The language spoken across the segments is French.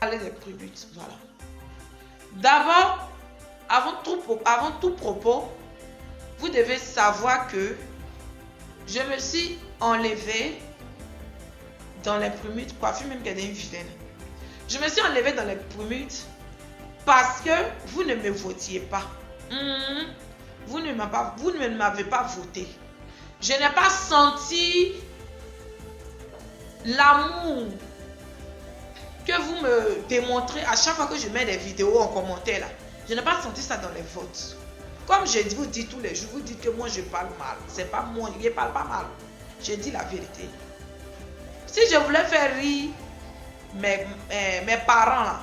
Parler des prémutes, voilà. D'abord, avant tout propos, vous devez savoir que je me suis enlevée dans les prémutes, coiffure même qu'elle est une vilaine. Je me suis enlevée dans les prémutes parce que vous ne me votiez pas. Vous ne m'avez pas voté. Je n'ai pas senti l'amour que vous me démontrez à chaque fois que je mets des vidéos en commentaire là. Je n'ai pas senti ça dans les votes. Comme je vous dis tous les jours, vous dites que moi je parle mal. C'est pas moi, je ne parle pas mal. Je dis la vérité. Si je voulais faire rire mes parents là,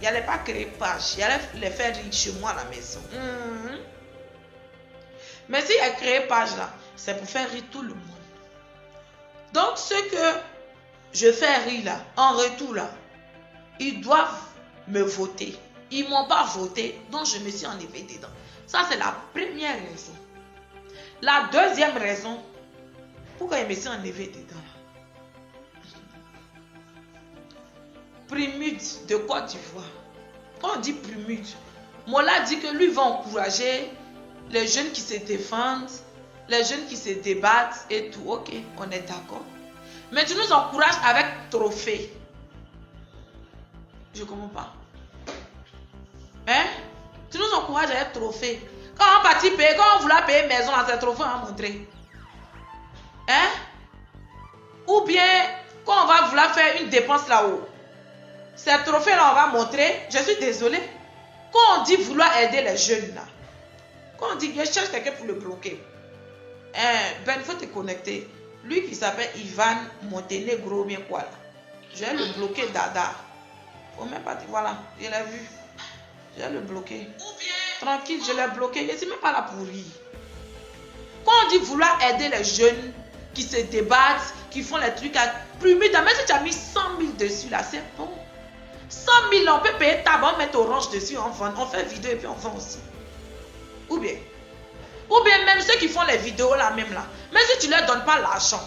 il n'allait pas créer page. Il allait les faire rire chez moi à la maison. Mais si il a créé page là, c'est pour faire rire tout le monde. Donc ce que je fais rire là, en retour là, ils doivent me voter. Ils ne m'ont pas voté, donc je me suis enlevée dedans. Ça, c'est la première raison. La deuxième raison, pourquoi je me suis enlevée dedans là? Prémute de Côte d'Ivoire. Quand on dit prémute, Mola dit que lui va encourager les jeunes qui se défendent, les jeunes qui se débattent et tout. Ok, on est d'accord. Mais tu nous encourages avec trophée. Je ne comprends pas. Hein? Tu nous encourages avec trophée. Quand on partit payer, quand on voulait payer maison, c'est trophée à montrer. Hein? Ou bien, quand on va vouloir faire une dépense là-haut, ces trophées-là, on va montrer. Je suis désolée. Quand on dit vouloir aider les jeunes là, quand on dit je cherche quelqu'un pour le bloquer, Ben, il faut te connecter. Lui qui s'appelle Ivan Montenegro, bien quoi là. Je vais le bloquer Dada. Faut même pas dire, voilà, je l'ai vu. Je vais le bloquer. Tranquille, je l'ai bloqué. Je ne suis même pas là pour rire. Quand on dit vouloir aider les jeunes qui se débattent, qui font les trucs à plumer, même si tu as mis 100 000 dessus là, c'est bon. 100 000, on peut payer tabac, on met orange dessus, on vend, on fait vidéo et puis on vend aussi. Ou bien même ceux qui font les vidéos là même là, même si tu ne leur donnes pas l'argent,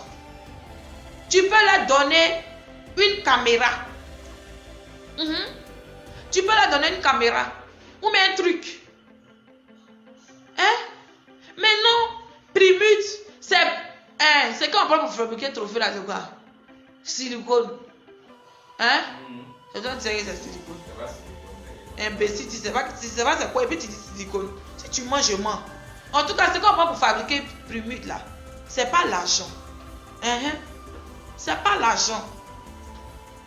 tu peux leur donner une caméra. Tu peux leur donner une caméra ou même un truc. Hein? Mais non, Primute, c'est qu'on prend pour fabriquer un trophée là, c'est quoi? Silicone. Hein? Je dois dire que c'est silicone. Imbécile, tu sais pas c'est quoi et puis tu dis silicone. Si tu manges, je mens. En tout cas, c'est qu'on prend pour fabriquer Primute là. C'est pas l'argent. C'est pas l'argent.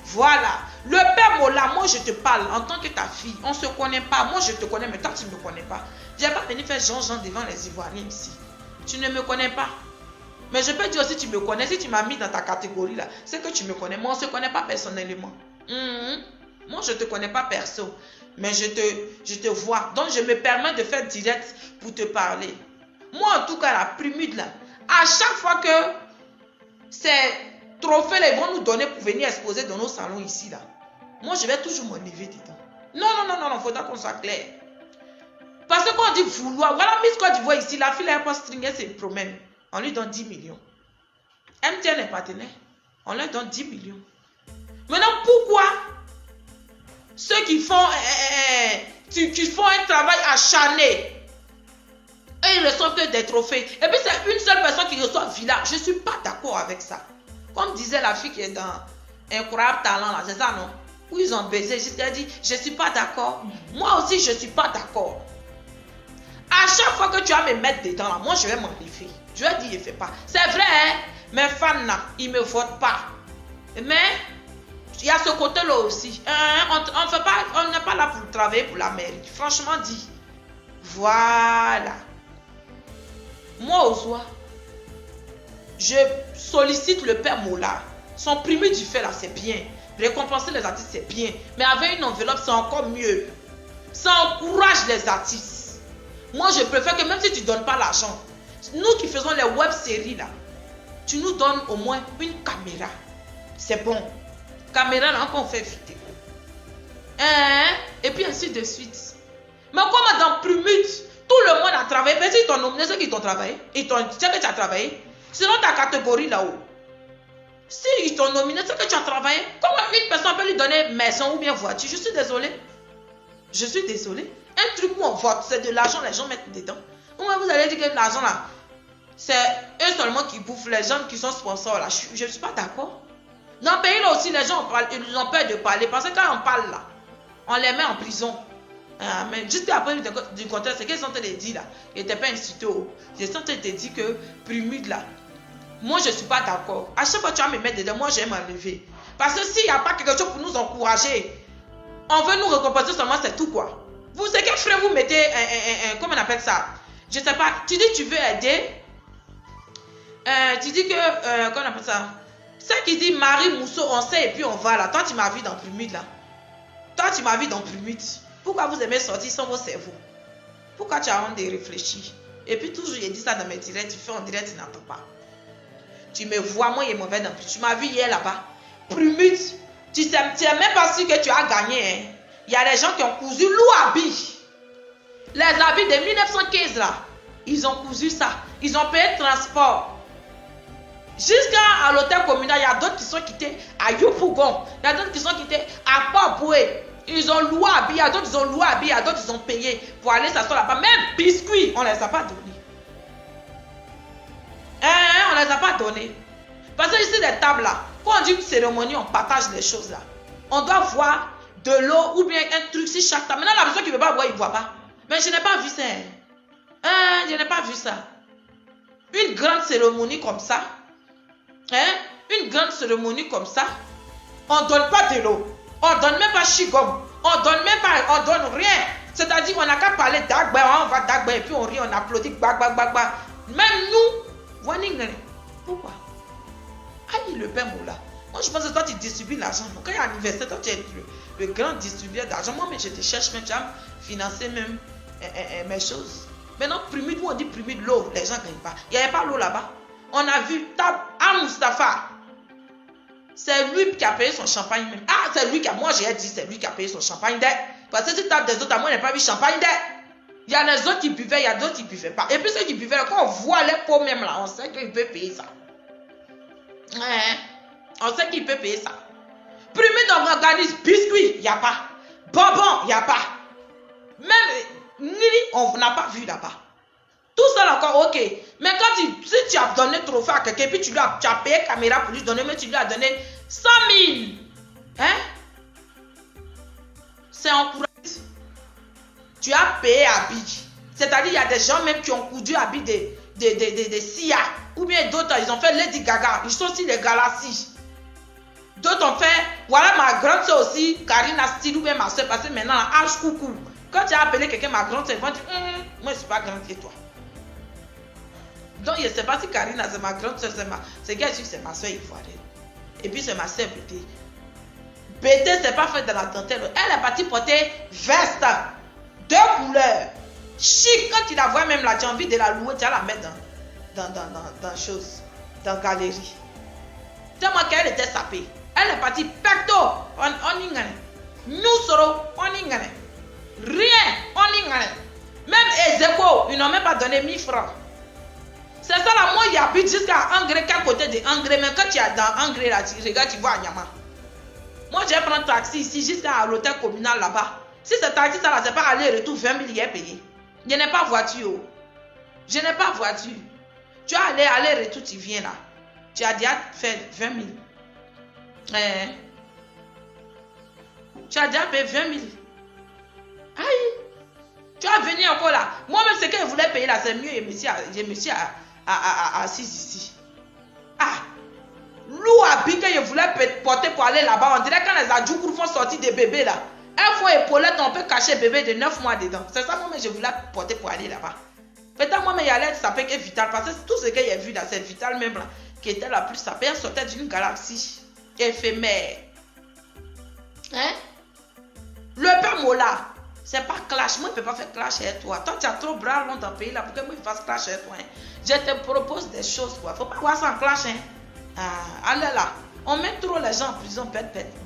Voilà. Le père Mola, moi je te parle en tant que ta fille. On ne se connaît pas. Moi je te connais, mais toi tu ne me connais pas. Je n'ai pas venu faire Jean devant les Ivoiriens ici. Tu ne me connais pas. Mais je peux dire aussi tu me connais. Si tu m'as mis dans ta catégorie là, c'est que tu me connais. Moi on ne se connaît pas personnellement. Moi je ne te connais pas perso. Mais je te vois. Donc je me permets de faire direct pour te parler. Moi en tout cas la Primute là, à chaque fois que c'est trophées là, ils vont nous donner pour venir exposer dans nos salons ici là. Moi, je vais toujours m'enlever dedans. Non, il faudra qu'on soit clair. Parce que quand on dit vouloir, voilà, Miss Côte d'Ivoire ici, la fille, elle n'a pas stringé ses promesses. On lui donne 10 millions. MTN est partenaire. On leur donne 10 millions. Maintenant, pourquoi ceux qui font, qui font un travail acharné, et ils reçoivent que des trophées, et puis c'est une seule personne qui reçoit Villa? Je ne suis pas d'accord avec ça. Comme disait la fille qui est dans Incroyable Talent, là, c'est ça, non? Où ils ont baisé, je t'ai dit, je ne suis pas d'accord. Moi aussi, je ne suis pas d'accord. À chaque fois que tu vas me mettre dedans, là, moi, je vais m'enlever. Je vais dire, je ne fais pas. C'est vrai, hein? Mes fans, là, ils ne me votent pas. Mais, il y a ce côté-là aussi. On n'est pas là pour travailler pour la mairie. Franchement dit. Voilà. Moi, Ozoa, je sollicite le père Mola. Son Primute du fait là, c'est bien. Récompenser les artistes, c'est bien. Mais avec une enveloppe, c'est encore mieux. Ça encourage les artistes. Moi, je préfère que même si tu ne donnes pas l'argent, nous qui faisons les web-séries là, tu nous donnes au moins une caméra. C'est bon. Caméra là, on fait vidéo. Et puis ainsi de suite. Mais comme dans Primute, tout le monde a travaillé. Mais si t'ont nominé ceux qui t'ont travaillé, tu sais que tu as travaillé. C'est dans ta catégorie là-haut. Si ils t'ont nominé, c'est que tu as travaillé. Comment une personne peut lui donner maison ou bien voiture? Je suis désolée. Je suis désolée. Un truc où on vote, c'est de l'argent, les gens mettent dedans. Comment vous allez dire que l'argent là, c'est eux seulement qui bouffent, les gens qui sont sponsors là? Je ne suis pas d'accord. Dans le pays là aussi, les gens ils ont peur de parler. Parce que quand on parle là, on les met en prison. Mais juste après du contraire, c'est qu'ils sont en train de dire là, ils n'étaient pas institués. Ils sont en train de dire que Prumude là, moi je ne suis pas d'accord. À chaque fois que tu vas me mettre dedans, moi je vais m'enlever. Parce que s'il n'y a pas quelque chose pour nous encourager, on veut nous récompenser seulement, c'est tout quoi. Vous savez quel frère vous mettez comment on appelle ça? Je ne sais pas. Tu dis tu veux aider. Tu dis que comment on appelle ça? C'est qui dit Marie Mousseau, on sait et puis on va là. Toi tu m'as vu dans Prumude là. Toi tu m'as vu dans Prumude. Pourquoi vous aimez sortir sans vos cerveaux? Pourquoi tu as honte de réfléchir? Et puis toujours, j'ai dit ça dans mes directs, tu fais en direct, tu n'entends pas. Tu me vois, moi, il est mauvais dans plus. Tu m'as vu hier là-bas. Prumude, tu n'es même pas sûr que tu as gagné. Hein. Il y a des gens qui ont cousu l'habit. Les habits de 1915 là, ils ont cousu ça. Ils ont payé le transport. Jusqu'à l'hôtel communal, il y a d'autres qui sont quittés à Yopougon. Il y a d'autres qui sont quittés à Port-Boué. Ils ont loué habits, il y a d'autres ils ont loué habits, il y a d'autres ils ont payé pour aller s'asseoir là-bas. Même biscuits, on ne les a pas donnés. On ne les a pas donnés. Parce que ici, les tables là, quand on dit une cérémonie, on partage les choses là. On doit voir de l'eau ou bien un truc si chaque table. Maintenant, la personne qui ne veut pas boire, il ne voit pas. Mais je n'ai pas vu ça. Je n'ai pas vu ça. Une grande cérémonie comme ça. Une grande cérémonie comme ça. On ne donne pas de l'eau. On ne donne même pas chigom. On donne même pas, on donne rien. C'est-à-dire qu'on n'a qu'à parler d'agba, on va d'agba et puis on rit, on applaudit, bag. Même nous, pourquoi? Aïe, le père Moula. Moi, je pense que toi, tu distribues l'argent. Quand il y a un anniversaire, toi, tu es le grand distributeur d'argent. Moi, mais je te cherche même, tu vas financer même mes choses. Maintenant, Prumude, où on dit Prumude, l'eau, les gens ne gagnent pas. Il n'y avait pas l'eau là-bas. On a vu à Mustapha. C'est lui qui a payé son champagne même. Ah, c'est lui qui a, moi j'ai dit, c'est lui qui a payé son champagne d'air. Parce que si tu tapes des autres, moi je n'ai pas vu champagne d'air. Il y a des autres qui buvaient, il y a d'autres qui ne buvaient pas. Et puis ceux qui buvaient, quand on voit les pots même là, on sait qu'il peut payer ça. On sait qu'il peut payer ça. Prumude, on organise biscuits, il n'y a pas. Bonbons, il n'y a pas. Même on n'a pas vu là-bas. Tout ça encore, ok. Mais quand si tu as donné trophée à quelqu'un, puis tu as payé caméra pour lui donner, mais tu lui as donné 100 000. C'est encourageant. Tu as payé habit. C'est-à-dire, il y a des gens même qui ont coudu habit de Sia. Ou bien d'autres, ils ont fait Lady Gaga. Ils sont aussi les Galaxies. D'autres ont fait, voilà ma grande soeur aussi, Karina Style, ou bien ma soeur, parce que maintenant, H coucou. Quand tu as appelé quelqu'un ma grande soeur, ils vont dire, moi je ne suis pas grande que toi. Donc, je ne sais pas si Karina, c'est ma grande soeur, c'est qu'elle dit que c'est ma soeur ivoirienne. Et puis, c'est ma soeur Bété. Bété, c'est pas fait de la dentelle. Elle est partie porter veste, 2 couleurs. Chic, quand tu la vois même là, tu as envie de la louer, tu vas la mettre dans galerie. Tellement qu'elle était sapée. Elle est partie pecto, on y gagne. Nous serons, on y gagne. Rien, on y gagne. Même Ezeko, ils n'ont même pas donné 1000 francs. C'est ça là, moi il habite jusqu'à Angré, quel côté de Angré, mais quand tu es dans Angré là, tu regardes, tu vois à Nyama. Moi je vais prendre taxi ici jusqu'à l'hôtel communal là-bas. Si ce taxi ça là, c'est pas aller-retour 20 000, il est payé. Je n'ai pas voiture. Je n'ai pas voiture. Tu as aller-retour, tu viens là. Tu as déjà fait 20 000. Tu as déjà payé 20 000. Aïe. Tu vas venir encore là. Moi-même, ce que je voulais payer là, c'est mieux. Je me suis assis ici. Ah. L'eau habit que je voulais porter pour aller là-bas. On dirait quand les adjoukours font sortir des bébés là. Un fois épaulette, on peut cacher bébé de 9 mois dedans. C'est ça, moi-même, je voulais porter pour aller là-bas. Peut-être moi-même, il y allait s'appeler que Vital. Parce que tout ce que j'ai vu là, c'est Vital même là, qui était la plus sapée. Elle sortait d'une galaxie éphémère. Le père Mola. C'est pas clash. Moi, je ne peux pas faire clash avec toi. Toi, tu as trop bras long dans le pays là pour que moi, je fasse clash avec toi. Je te propose des choses. Il ne faut pas voir ça en clash. Allez là. On met trop les gens en prison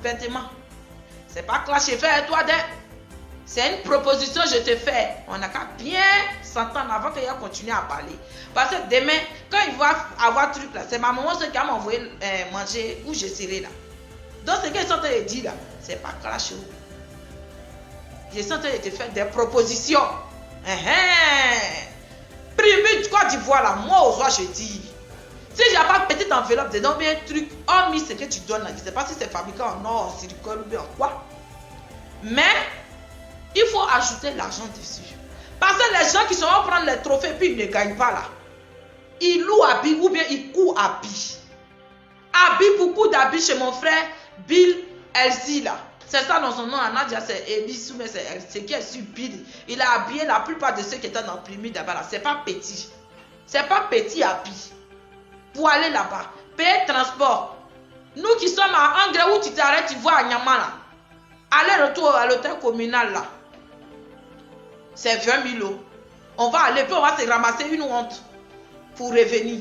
bêtement. C'est pas clash. Je fais avec toi. C'est une proposition, je te fais. On n'a qu'à bien s'entendre avant qu'il ait continué à parler. Parce que demain, quand il va avoir truc là, c'est ma maman qui va m'envoyer manger où je serai là. Donc ce qu'ils sont en train de dire là, c'est pas clash. Ils sont en train de te faire des propositions. Primi Côte d'Ivoire là, moi au soir je dis. Si j'ai pas une petite enveloppe dedans, bien un truc, hormis ce que tu donnes là, je ne sais pas si c'est fabriqué en or, en silicone ou bien en quoi. Mais il faut ajouter l'argent dessus. Parce que les gens qui sont en prendre les trophées puis ils ne gagnent pas là. Ils louent habits ou bien ils courent habits. Habits, beaucoup d'habits chez mon frère Bill Elsie là. C'est ça dans son nom, Nadia, c'est Elis, mais c'est qui est sur Bill. Il a habillé la plupart de ceux qui étaient dans le pyramide là-bas là. C'est pas petit. C'est pas petit habit. Pour aller là-bas, payer transport. Nous qui sommes à Angré où tu t'arrêtes, tu vois à Nyama là. Aller-retour à l'hôtel communal là. C'est 20 000 euros. On va aller, puis on va se ramasser une honte pour revenir.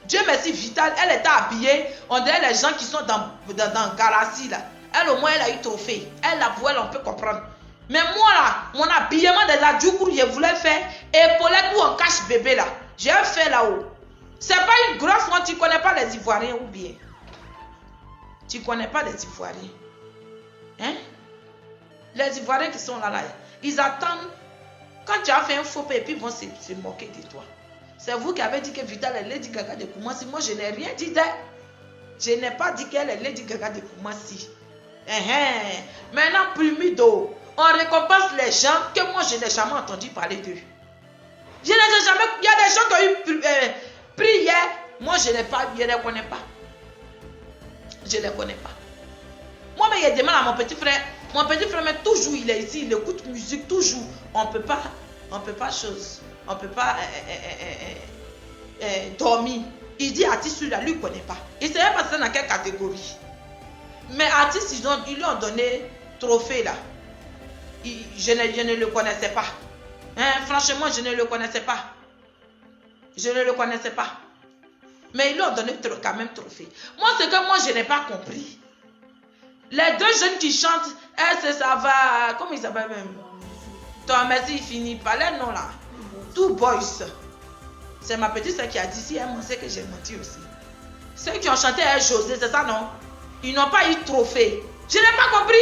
Dieu merci, Vital, elle était habillée. On dirait les gens qui sont dans Galassi là. Elle au moins, elle a eu trophée. Elle la voit, on peut comprendre. Mais moi là, mon habillement des adjoukours, je voulais faire épaulette où on cache bébé là. J'ai fait là-haut. C'est pas une grosse honte, tu ne connais pas les Ivoiriens ou bien. Tu ne connais pas les Ivoiriens. Hein? Les Ivoiriens qui sont là, ils attendent. Quand tu as fait un faux pas et puis ils vont se moquer de toi. C'est vous qui avez dit que Vital est Lady Gaga de Koumassi. Moi, je n'ai rien dit d'elle. Je n'ai pas dit qu'elle est Lady Gaga de Koumassi. Maintenant, Primido, on récompense les gens que moi, je n'ai jamais entendu parler d'eux. Je n'ai jamais. Il y a des gens qui ont eu pris hier. Moi, je n'ai pas, je ne les connais pas. Je ne les connais pas. Moi, mais je demande à mon petit frère. Mon petit frère, mais toujours, il est ici, il écoute musique, toujours. On ne peut pas chose. On ne peut pas dormir. Il dit artiste, celui-là, lui, il ne connaît pas. Il ne savait pas c'est dans quelle catégorie. Mais artiste, ils lui ont donné trophée là. Je ne le connaissais pas. Franchement, je ne le connaissais pas. Je ne le connaissais pas. Mais ils lui ont donné quand même trophée. Moi, ce que moi, je n'ai pas compris. Les deux jeunes qui chantent, ça va. Comment ils s'appellent même? Toi, merci, il finit par les noms là. Two Boys. C'est ma petite soeur qui a dit si elle sait que j'ai menti aussi. Ceux qui ont chanté José, c'est ça non? Ils n'ont pas eu trophée. Je n'ai pas compris.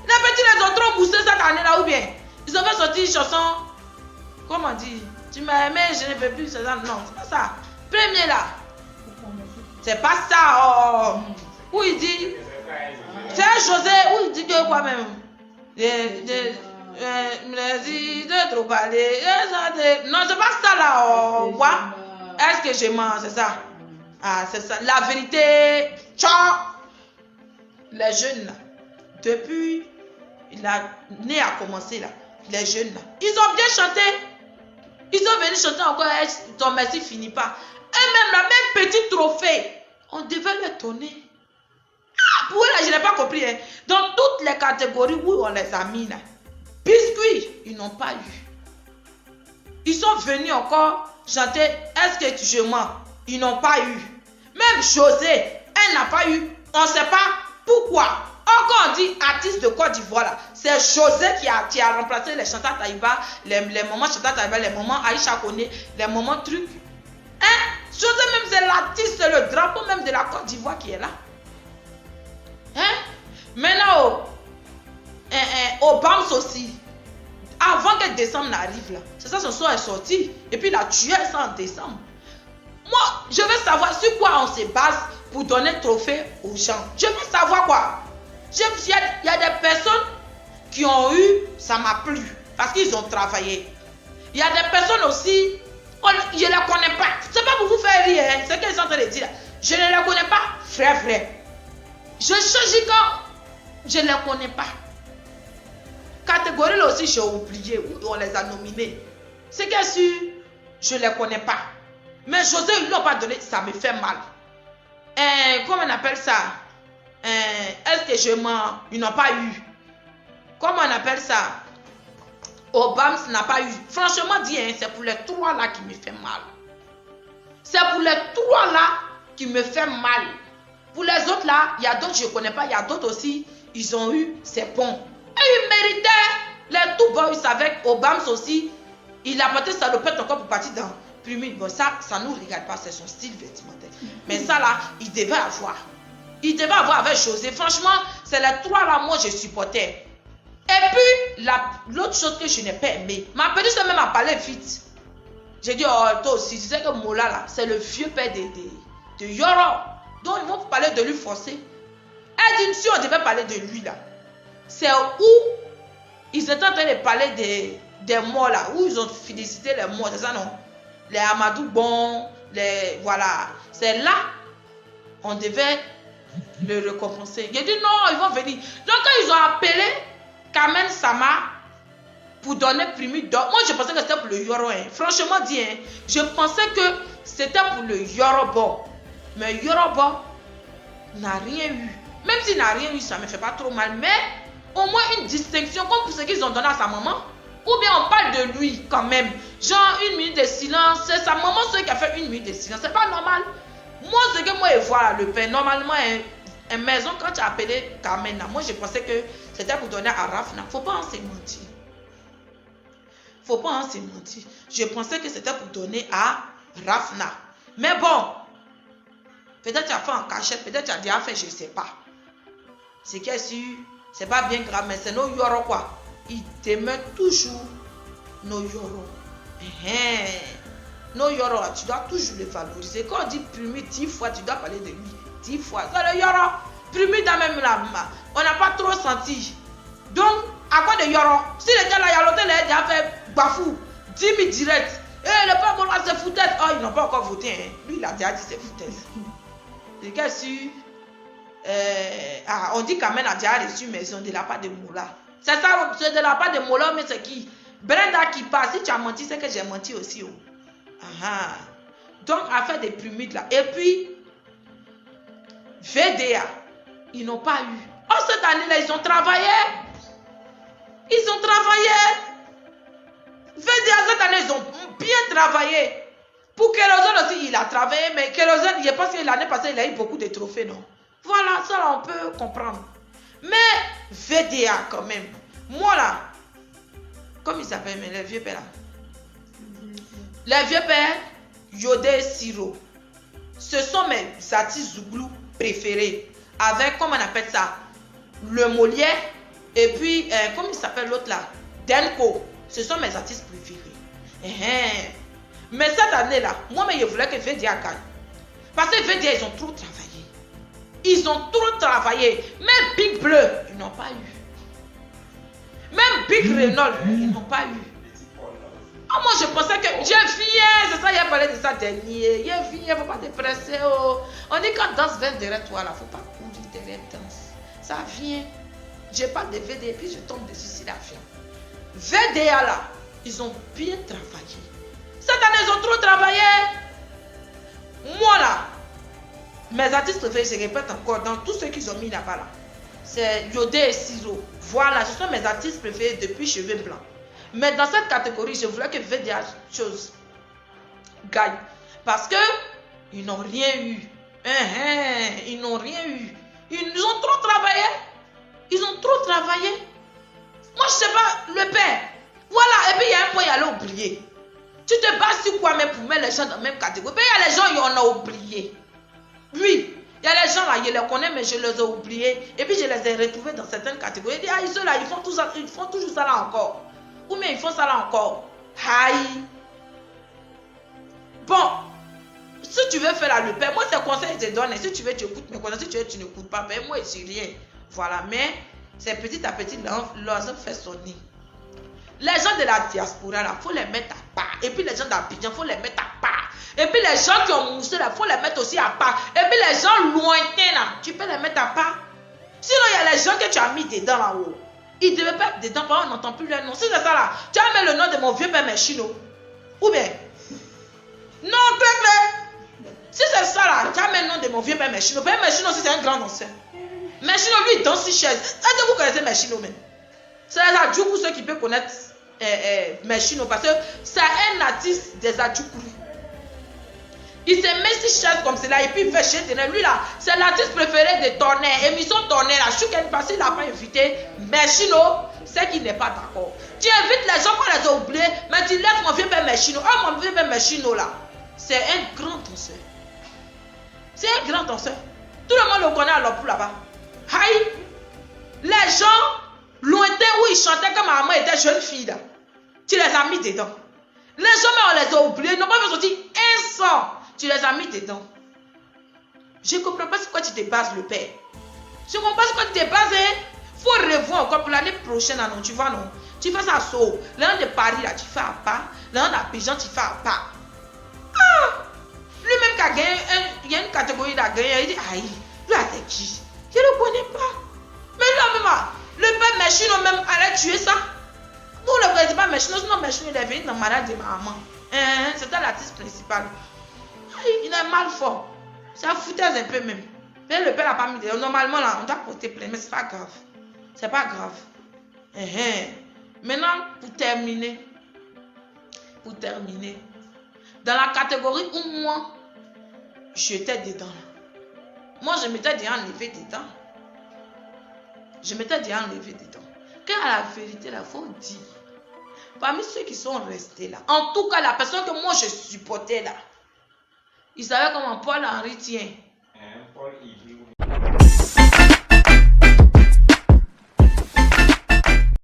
Les petits les ont trop boosté cette année là ou bien? Ils ont fait sortir une chanson. Comment dire? Tu m'as aimé, je ne peux plus. C'est ça. Non, c'est pas ça. Premier là. C'est pas ça. Oh. Où il dit. C'est José. Où il dit que quoi même? De trop parler. Non, c'est pas ça là. Oh. Quoi? Est-ce que je mens? C'est ça. Ah, c'est ça. La vérité. Ciao. Les jeunes là. Depuis l'année a commencé là. Les jeunes là. Ils ont bien chanté. Ils sont venus chanter encore. Ton merci finit pas. Et même la même petit trophée. On devait les donner. Ah, pour eux là, je n'ai pas compris. Hein. Dans toutes les catégories où on les a mis là. Biscuits, ils n'ont pas eu. Ils sont venus encore chanter. Est-ce que je mens? Ils n'ont pas eu. Même José, elle n'a pas eu. On ne sait pas pourquoi. Quand on dit artiste de Côte d'Ivoire là, c'est José qui a remplacé les chanteurs Taïba, les moments chanteurs Taïba, les moments Aïcha Koné, les moments trucs. Hein? José même c'est l'artiste, c'est le drapeau même de la Côte d'Ivoire qui est là. Hein? Maintenant, au BAMS aussi, avant que décembre n'arrive là, c'est ça, son son est sorti. Et puis la tué ça en décembre. Moi, je veux savoir sur quoi on se base pour donner le trophée aux gens. Je veux savoir quoi. Il y a des personnes qui ont eu, ça m'a plu, parce qu'ils ont travaillé. Il y a des personnes aussi, je ne les connais pas. Ce n'est pas pour vous faire rire, hein, c'est ce qu'ils sont en train de dire. Je ne les connais pas, frère. Je change quand je ne les connais pas. Catégorie là aussi, j'ai oublié, on les a nominés. C'est que sûr, je ne les connais pas. Mais José, ils ne l'ont pas donné, ça me fait mal. Comment on appelle ça? Est-ce que je mens? Ils n'ont pas eu. Comment on appelle ça? Obama n'a pas eu. Franchement dit, hein, c'est pour les trois là qui me fait mal. C'est pour les trois là qui me fait mal. Pour les autres là, il y a d'autres je ne connais pas. Il y a d'autres aussi, ils ont eu, c'est bon. Et ils méritaient les Two Boys avec Obama aussi. Il a porté salopette encore pour partir dans Prumide. Bon, ça ne nous regarde pas, c'est son style vestimentaire. Mais ça là, il devait avoir. Il devait avoir avec José. Franchement, c'est les trois là, moi je supportais. Et puis, l'autre chose que je n'ai pas aimé, ma petite soeur même a parlé vite. J'ai dit, oh, toi aussi, tu sais que Mola là, c'est le vieux père de Yoro. Donc, ils vont parler de lui forcer. Elle dit, si on devait parler de lui là, c'est où ils étaient en train de parler des morts là, où ils ont félicité les morts, c'est ça non? Les Amadou Bon, voilà. C'est là, on devait le récompenser. J'ai dit, non, ils vont venir. Donc, quand ils ont appelé Kamen Sama pour donner Prumide d'or, moi je pensais que c'était pour le Yoro. Hein. Franchement dit, hein, je pensais que c'était pour le Yorobo. Mais Yorobo n'a rien eu. Même s'il n'a rien eu, ça ne me fait pas trop mal. Mais au moins une distinction, comme pour ce qu'ils ont donné à sa maman. Ou bien on parle de lui quand même. Genre 1 minute de silence. C'est sa maman seule qui a fait 1 minute de silence. C'est pas normal. Moi, ce que moi je vois le père, normalement, une maison, quand tu as appelé Carmen, moi je pensais que c'était pour donner à Rafna. Faut pas en se mentir. Faut pas en se mentir. Je pensais que c'était pour donner à Rafna. Mais bon, peut-être tu as fait en cachette, peut-être tu as déjà fait, je ne sais pas. Ce qui est sûr, c'est pas bien grave, mais c'est nos Yoro quoi. Ils demeurent toujours nos Yoro. Nos Yoro, tu dois toujours les valoriser. Quand on dit Prumide 10 fois, tu dois parler de lui 10 fois. C'est le Yoro. Prumide dans même là, on n'a pas trop senti. Donc, à quoi de Yoro? Si les gars là, il y a longtemps, il a fait bafou, 10 000 directs. Et le peuple là, c'est foutaise. Oh, ils n'ont pas encore voté. Hein. Lui, il a déjà dit c'est foutaise. Les gars, si on dit qu'Amen a déjà reçu maison de la part de Moula. C'est ça, c'est de la part de Moula, mais c'est qui? Brenda qui passe. Si tu as menti, c'est que j'ai menti aussi. Oh. Donc, affaire des Prumides là. Et puis, VDA, ils n'ont pas eu. Oh, cette année-là, ils ont travaillé. Ils ont travaillé. VDA, cette année, ils ont bien travaillé. Pour Kérosène aussi, il a travaillé, mais Kérosène, je pense que l'année passée, il a eu beaucoup de trophées, non? Voilà, ça là, on peut comprendre. Mais VDA, quand même. Moi là, comment il s'appelle, mais le vieux père là? Les vieux pères, Yodé Siro. Ce sont mes artistes Zouglou préférés. Avec, comment on appelle ça? Le Molière. Et puis, comment il s'appelle l'autre là? Denko. Ce sont mes artistes préférés. Mais cette année-là, moi-même, je voulais que VDA gagne. Parce que VDA, ils ont trop travaillé. Ils ont trop travaillé. Même Big Bleu, ils n'ont pas eu. Même Big Renault, ils n'ont pas eu. Oh, moi, je pensais que je viens. C'est ça, il a parlé de ça dernier. Je viens, il ne faut pas te presser. Oh. On dit quand danse vient derrière toi, il ne faut pas courir derrière danse. Ça vient. Je parle de VDA, puis je tombe dessus si la vient. VDA là, ils ont bien travaillé. Cette année, ils ont trop travaillé. Moi là, mes artistes préférés, je répète encore, dans tous ceux qu'ils ont mis là-bas là, c'est Yodé et Siro. Voilà, ce sont mes artistes préférés depuis Cheveux Blancs. Mais dans cette catégorie, je voulais que VDA chose gagne. Parce que ils n'ont rien eu. Ils n'ont rien eu. Ils ont trop travaillé. Ils ont trop travaillé. Moi, je ne sais pas, le père. Voilà, et puis il y a un point, il y a l'oublié. Tu te bats sur quoi même pour mettre les gens dans la même catégorie? Mais il y a les gens, il y en a oublié. Oui, il y a les gens là, je les connais, mais je les ai oubliés. Et puis je les ai retrouvés dans certaines catégories. Je dis, ah, ceux là, ils font toujours ça là encore. Ou bien ils font ça là encore. Aïe. Bon, si tu veux faire là le père, moi c'est conseil que je te donne. Si tu veux, tu écoutes mes conseils. Si tu veux, tu n'écoutes pas. Mais moi, je dis rien. Voilà, mais c'est petit à petit, l'oiseau fait sonner. Les gens de la diaspora, il faut les mettre à part. Et puis les gens d'Abidjan, il faut les mettre à part. Et puis les gens qui ont moussé, il faut les mettre aussi à part. Et puis les gens lointains, là, tu peux les mettre à part. Sinon, il y a les gens que tu as mis dedans là-haut. Ils ne devaient pas être dedans, on n'entend plus leur nom. Si c'est ça là, tu as mis le nom de mon vieux père Mechino. Ou bien? Non, très clair. Si c'est ça là, tu as mis le nom de mon vieux père Mechino. Père Mechino aussi, c'est un grand ancien. Mechino, lui, il danse sur chaise. Est-ce que vous connaissez Mechino même? C'est les Adjoukous, ceux qui peuvent connaître Mechino, parce que c'est un artiste des Adjoukous. Il se met sur chaise comme cela et puis il fait chez Ténèbres. Lui là, c'est l'artiste préféré de Tonnerre. Émission Tonnerre là. Chouken passé, il n'a pas invité Mechino, c'est qu'il n'est pas d'accord. Tu invites les gens qu'on les a oubliés, mais tu laisses mon vieux père Mechino. Oh, mon vieux père Mechino là. C'est un grand danseur. C'est un grand danseur. Tout le monde le connaît alors pour là-bas. Aïe. Les gens lointains où ils chantaient comme maman était jeune fille là. Tu les as mis dedans. Les gens, mais on les a oubliés. Ils n'ont pas sorti un sang. Tu les as mis dedans. Je ne comprends pas sur quoi tu te bases, le père. Je ne comprends pas sur quoi tu te bases. Il faut revoir encore pour l'année prochaine. Non, tu vois, non. Tu fais ça à Sceaux. L'an de Paris, là, tu fais à pas. L'an d'Abidjan, tu fais à pas. Ah! Lui-même qui a gagné, il y a une catégorie qui a gagné. Il dit, aïe, lui, c'est qui? Je ne le connais pas. Mais là, même, le père Mechino même allait tuer ça. Nous, le président Mechino, sinon Mechino, il est venu dans le malade de maman. C'était l'artiste principal. Il est mal fort. Ça foutait un peu même. Mais le père n'a pas mis de... Normalement, là, on doit porter plainte, mais c'est pas grave. C'est pas grave. Maintenant, pour terminer, dans la catégorie où moi, j'étais dedans. Moi, je m'étais déjà enlevé dedans. Car à la vérité, il faut dire, parmi ceux qui sont restés là, en tout cas, la personne que moi je supportais là, il savait comment Paul-Henri tient.